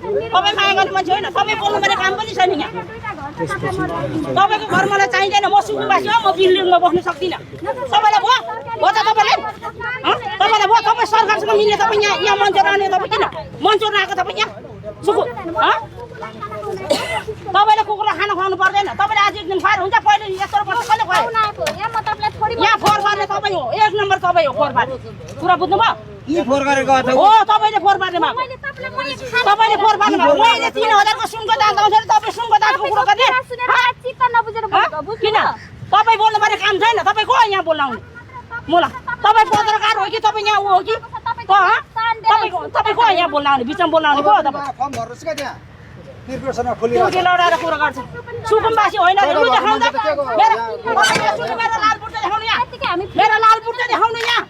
तपाईँ माया गर्ने मान्छे होइन तपाईँ बोल्नुपर्ने काम पनि छैन यहाँ तपाईँको घर मलाई चाहिँदैन म सुकुम्बासी हो म बिल्डिङमा बस्न सक्दिनँ तपाईँलाई भयो त तपाईँलाई तपाईँलाई भयो तपाईँ सरकारसँग मिल्ने तपाईँ यहाँ मञ्चर आउने तपाईँ किन मञ्चर आएको तपाईँ यहाँ सुकु तपाईँले कुकुरलाई खाना खुवाउनु पर्दैन तपाईँले आज एक दिन खुवाएर हुन्छ पहिले यत्रो वर्ष कसले खुवायो यहाँ फोहोर पार्ने तपाईँ हो एक नम्बर तपाईँ हो फोहोर पार्ने कुरा बुझ्नुभयो के फोहोर गरेको हो तपाईँले फोहोर पार्ने भएको तपाईँले फोहोर पार्नु भएको मैले 3000 को सुनको दाम आउँछ तपाईँ सुनको दामको कुरो गर्ने किन तपाईँ बोल्नुपर्ने काम छैन तपाईँ को यहाँ बोल्न आउने मलाई तपाईँ पत्रकार हो कि तपाईँ यहाँ हो कि तपाईँ को यहाँ बोल्न आउने बिचमा बोल्न आउने को हो तपाईँ फर्म भर्नुस् के त्यहाँ त्यो लडाएर कुरा गर्छ सुकुम्बासी होइन लु देखाउनु मेरो लाल बुट्टा देखाउनु यहाँ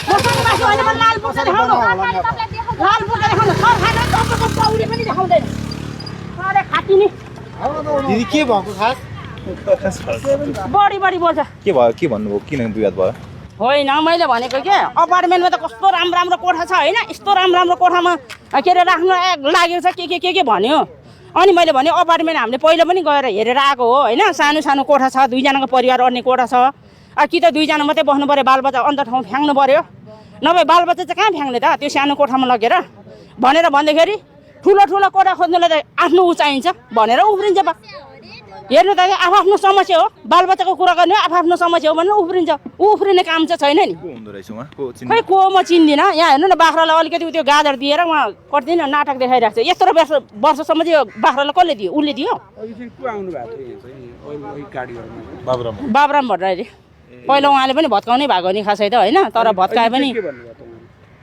म सुकुम्बासी होइन भने लाल बुट्टा देखाउनु लाल बुट्टा देखाउनु सर खाना तपाईँको पौडी पनि देखाउँदैन अरे खाटिनी दिदी के भएको खास बढी बोल्छ के भयो के भन्नुभयो किन विवाद भयो होइन मैले भनेको के अपार्टमेन्टमा त कस्तो राम्रो कोठा छ होइन यस्तो राम्रो कोठामा के अरे राख्न लागेको छ के भन्यो अनि मैले भने अपार्टमेन्ट हामीले पहिला पनि गएर हेरेर आएको हो होइन सानो कोठा छ दुईजनाको परिवार अड्ने कोठा छ कि त दुईजना मात्रै बस्नु पऱ्यो बालबच्चा अन्त ठाउँ फ्याँक्नु पऱ्यो नभए बालबच्चा चाहिँ कहाँ फ्याँक्ने त त्यो सानो कोठामा लगेर भनेर भन्दाखेरि ठुलो कोठा खोज्नुलाई त आफ्नो चाहिन्छ भनेर उफ्रिन्छ बा हेर्नु त आफ्नो समस्या हो बालबच्चाको कुरा गर्ने आफ्नो समस्या हो भनेर उफ्रिने काम चाहिँ छैन नि खै को म चिन्दिनँ यहाँ हेर्नु न बाख्रालाई अलिकति त्यो गाजर दिएर उहाँ कतिदिन नाटक देखाइरहेको छ यत्रो वर्षसम्म चाहिँ बाख्रालाई कसले दियो उसले दियो बाबुराम भट्टराईले पहिला उहाँले पनि भत्काउनै भएको नि खासै त होइन तर भत्काए पनि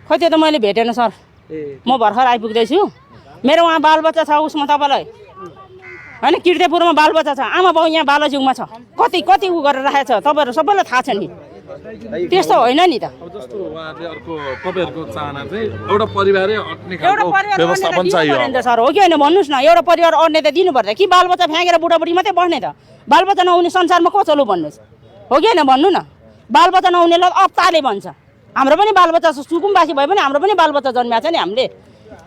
खै त्यो त मैले भेटेन सर म भर्खर आइपुग्दैछु मेरो उहाँ बालबच्चा छ उसमा तपाईँलाई होइन किर्तेपुरमा बालबच्चा छ आमा बाउ यहाँ बालजुङमा छ कति उ गरेर राखेको छ तपाईँहरू सबैलाई थाहा छ नि त्यस्तो होइन नि त सर हो कि होइन भन्नुहोस् न एउटा परिवार अड्ने त दिनुपर्छ कि बालबच्चा फ्याँकेर बुढाबुढी मात्रै बस्ने त बालबच्चा नहुने संसारमा को चलु भन्नुहोस् हो कि होइन भन्नु न बालबच्चा नहुनेलाई अप्ताले भन्छ हाम्रो पनि बालबच्चा छ सुकुम्बासी भए पनि हाम्रो पनि बालबच्चा जन्मिएको छ नि हामीले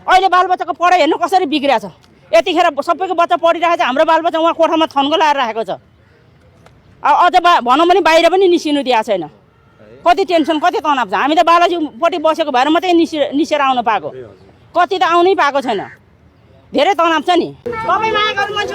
अहिले बालबच्चाको पढाइ हेर्नु कसरी बिग्रिएको छ यतिखेर सबैको बच्चा पढिरहेको छ हाम्रो बालबच्चा उहाँ कोठामा थन्को लगाएर राखेको छ अझ भनौँ भने बाहिर पनि निस्किनु दिएको छैन कति टेन्सन कति तनाव छ हामी त बालाजीपट्टि बसेको भएर मात्रै निसेर आउनु पाएको कति त आउनै पाएको छैन धेरै तनाव छ नि तपाईँ माया गर्नु मान्छे